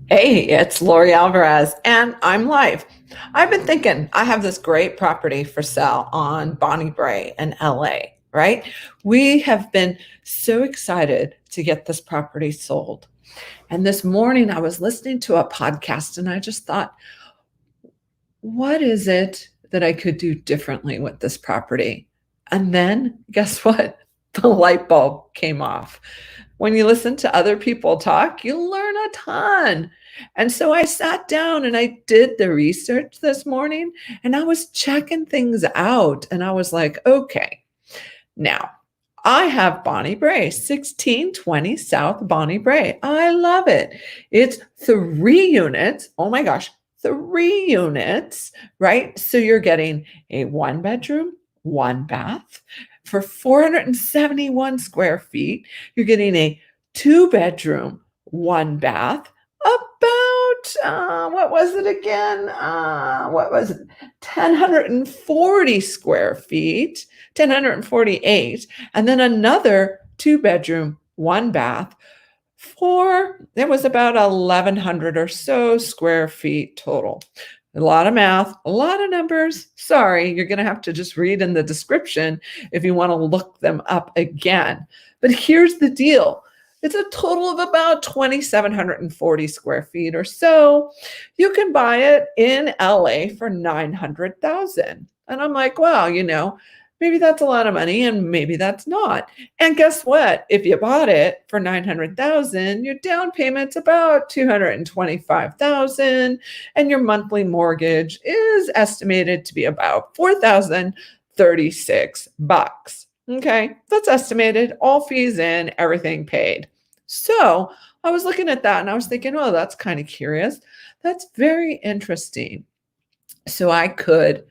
Hey, it's Lori Alvarez, and I'm live. I've been thinking I have this great property for sale on Bonnie Brae in LA, right? We have been so excited to get this property sold. And this morning I was listening to a podcast and I just thought, what is it that I could do differently with this property? And then guess what? The light bulb came off. When you listen to other people talk, you learn a ton. And so I sat down and I did the research this morning and I was checking things out. And I was like, okay, now I have Bonnie Brae, 1620 South Bonnie Brae. I love it. It's 3 units. Oh my gosh, 3 units, right? So you're getting a 1 bedroom, 1 bath for 471 square feet. You're getting a 2 bedroom, 1 bath, about what was it again? What was it? 1,040 square feet, 1,048, and then another 2 bedroom, 1 bath for it was about 1,100 or so square feet total. A lot of math, a lot of numbers. Sorry, you're going to have to just read in the description if you want to look them up again. But here's the deal. It's a total of about 2,740 square feet or so. You can buy it in LA for 900,000. And I'm like, wow, maybe that's a lot of money and maybe that's not. And guess what? If you bought it for 900,000, your down payment's about 225,000 and your monthly mortgage is estimated to be about 4,036 bucks. Okay, that's estimated, all fees in, everything paid. So I was looking at that and I was thinking, oh, that's kind of curious. That's very interesting. So I could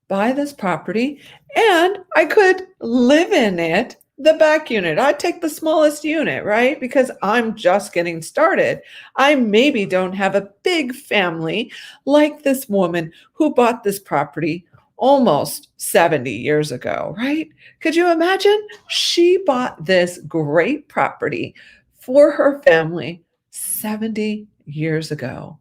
buy this property and I could live in it, the back unit. I'd take the smallest unit, right? Because I'm just getting started. I maybe don't have a big family like this woman who bought this property almost 70 years ago, right? Could you imagine? She bought this great property for her family 70 years ago.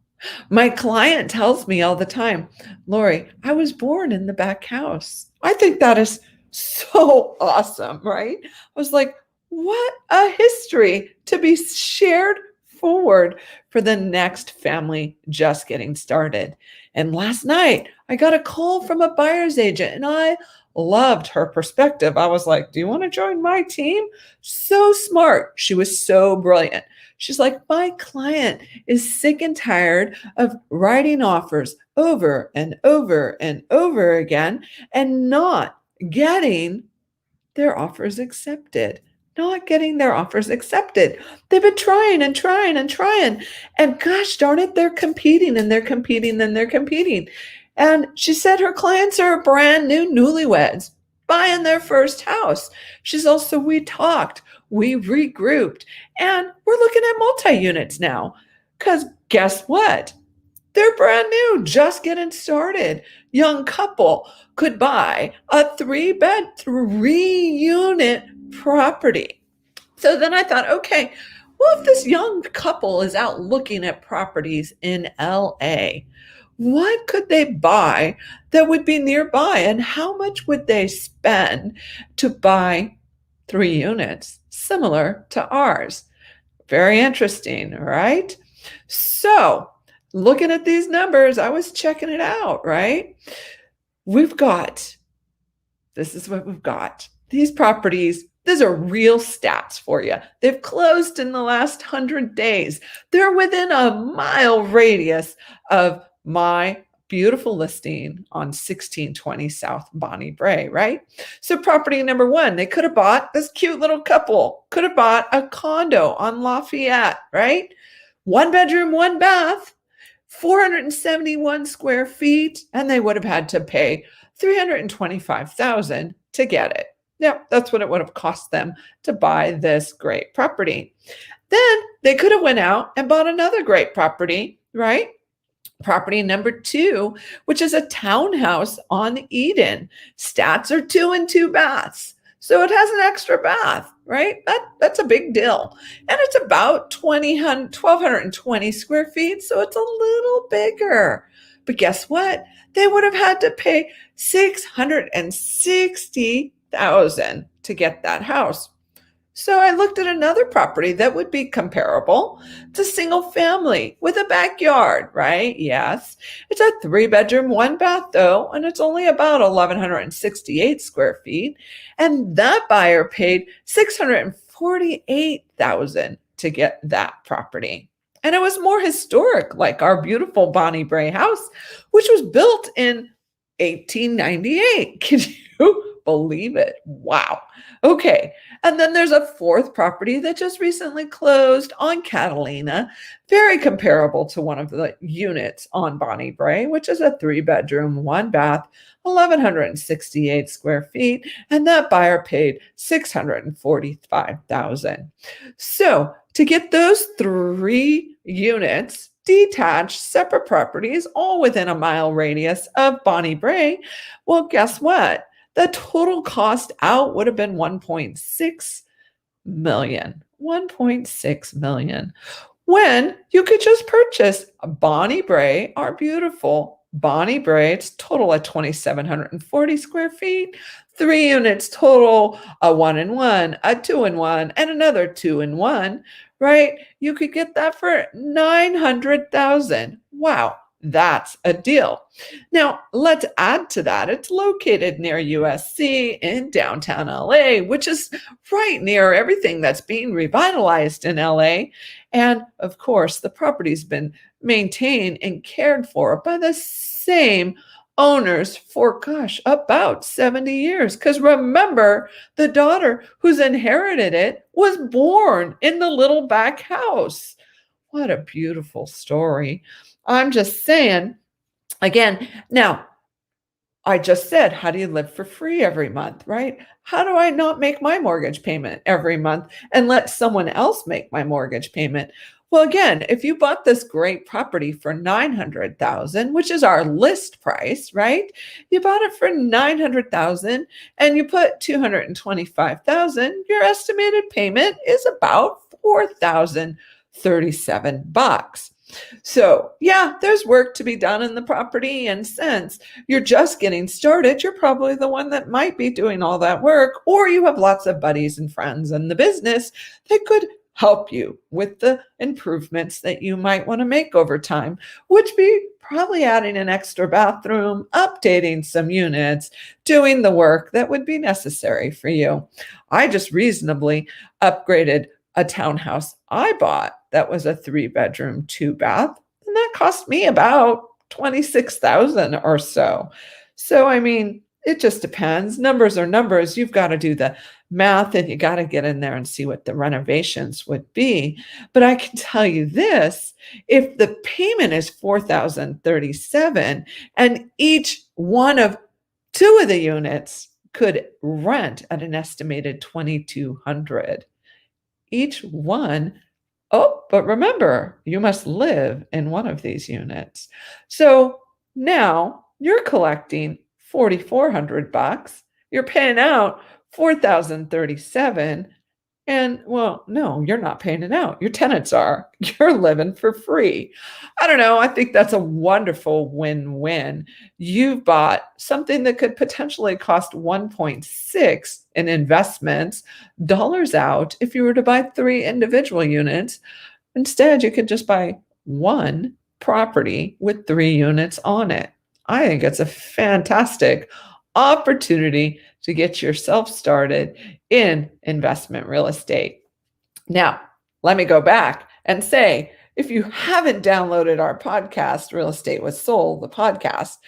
My client tells me all the time, Lori, I was born in the back house. I think that is so awesome, right? I was like, what a history to be shared forward for the next family just getting started. And last night, I got a call from a buyer's agent and I loved her perspective. I was like, do you want to join my team? So smart. She was so brilliant. She's like, my client is sick and tired of writing offers over and over and over again and not getting their offers accepted. Not getting their offers accepted. They've been trying and trying and trying. And gosh darn it, they're competing and they're competing and they're competing. And she said her clients are brand new newlyweds buying their first house. She's also, we talked, we regrouped, and we're looking at multi-units now. Because guess what? They're brand new, just getting started. Young couple could buy a 3-bed, 3-unit property. So then I thought, okay, well, if this young couple is out looking at properties in LA, what could they buy that would be nearby? And how much would they spend to buy 3 units similar to ours? Very interesting, right? So looking at these numbers, I was checking it out, right? This is what we've got. These properties, these are real stats for you. They've closed in the last 100 days. They're within a mile radius of my beautiful listing on 1620 South Bonnie Brae, right? So property number 1, they could have bought, this cute little couple could have bought a condo on Lafayette, right? 1 bedroom, 1 bath, 471 square feet, and they would have had to pay $325,000 to get it. Yeah, that's what it would have cost them to buy this great property. Then they could have went out and bought another great property, right? Property number 2, which is a townhouse on Eden. Stats are 2 and 2 baths. So it has an extra bath, right? That's a big deal. And it's about 1,220 square feet. So it's a little bigger. But guess what? They would have had to pay 660,000 to get that house. So I looked at another property that would be comparable. It's a single family with a backyard, right? Yes. It's a 3 bedroom, 1 bath though, and it's only about 1,168 square feet. And that buyer paid 648,000 to get that property. And it was more historic, like our beautiful Bonnie Brae house, which was built in 1898. Can you believe it? Wow. Okay. And then there's a fourth property that just recently closed on Catalina, very comparable to one of the units on Bonnie Brae, which is a 3 bedroom, 1 bath, 1,168 square feet. And that buyer paid 645,000. So to get those 3 units, detached, separate properties, all within a mile radius of Bonnie Brae, well, guess what? The total cost out would have been 1.6 million. 1.6 million. When you could just purchase a Bonnie Brae, our beautiful Bonnie Brae, it's total at 2,740 square feet, 3 units total, a 1-in-1, a 2-in-1, and another 2-in-1, right? You could get that for 900,000. Wow. That's a deal. Now, let's add to that. It's located near USC in downtown LA, which is right near everything that's being revitalized in LA. And of course, the property's been maintained and cared for by the same owners for, gosh, about 70 years. Because remember, the daughter who's inherited it was born in the little back house. What a beautiful story. I'm just saying, again, now I just said, how do you live for free every month, right? How do I not make my mortgage payment every month and let someone else make my mortgage payment? Well, again, if you bought this great property for 900,000, which is our list price, right? You bought it for 900,000 and you put 225,000, your estimated payment is about 4,037 bucks. So, yeah, there's work to be done in the property. And since you're just getting started, you're probably the one that might be doing all that work, or you have lots of buddies and friends in the business that could help you with the improvements that you might want to make over time, which be probably adding an extra bathroom, updating some units, doing the work that would be necessary for you. I just reasonably upgraded a townhouse I bought that was a 3 bedroom, 2 bath, and that cost me about 26,000 or so. So, I mean, it just depends. Numbers are numbers. You've got to do the math and you got to get in there and see what the renovations would be. But I can tell you this, if the payment is 4,037 and each one of 2 of the units could rent at an estimated 2,200 each one. Oh, but remember, you must live in one of these units. So now you're collecting 4,400 bucks. You're paying out 4,037. And well, no, you're not paying it out. Your tenants are. You're living for free. I don't know. I think that's a wonderful win-win. You've bought something that could potentially cost 1.6 in investments dollars out if you were to buy 3 individual units. Instead, you could just buy one property with 3 units on it. I think it's a fantastic opportunity to get yourself started in investment real estate. Now, let me go back and say, if you haven't downloaded our podcast, Real Estate with Soul, the podcast,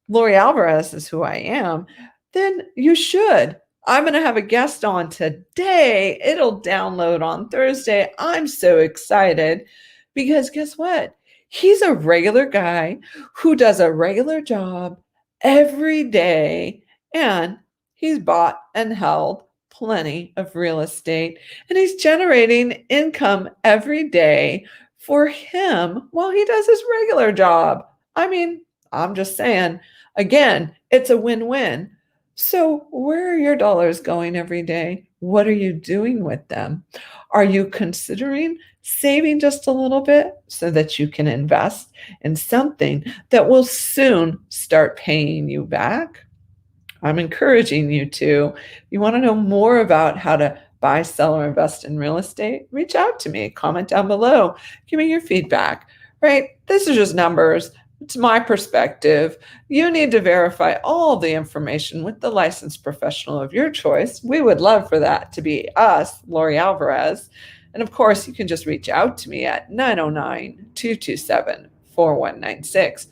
Lori Alvarez is who I am, then you should. I'm going to have a guest on today. It'll download on Thursday. I'm so excited because guess what? He's a regular guy who does a regular job every day, and he's bought and held plenty of real estate, and he's generating income every day for him while he does his regular job. I mean, I'm just saying, again, it's a win-win. So, where are your dollars going every day? What are you doing with them? Are you considering saving just a little bit so that you can invest in something that will soon start paying you back? I'm encouraging you to. If you want to know more about how to buy, sell, or invest in real estate, reach out to me. Comment down below. Give me your feedback. Right? This is just numbers. It's my perspective. You need to verify all the information with the licensed professional of your choice. We would love for that to be us, Lori Alvarez. And of course, you can just reach out to me at 909-227-4196.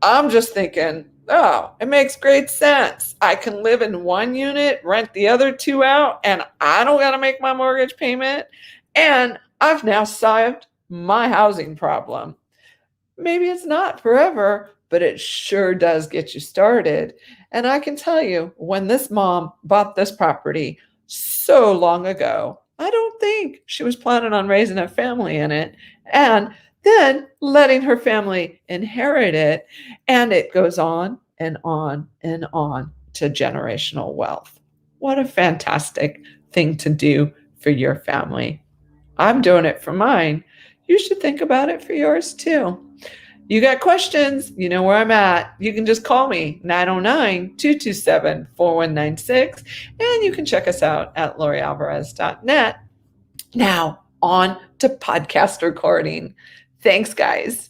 I'm just thinking, oh, it makes great sense. I can live in one unit, rent the other two out, and I don't got to make my mortgage payment. And I've now solved my housing problem. Maybe it's not forever, but it sure does get you started. And I can tell you, when this mom bought this property so long ago, I don't think she was planning on raising a family in it and then letting her family inherit it. And it goes on and on and on to generational wealth. What a fantastic thing to do for your family. I'm doing it for mine. You should think about it for yours too. You got questions, you know where I'm at. You can just call me, 909-227-4196, and you can check us out at lorialvarez.net. Now, on to podcast recording. Thanks, guys.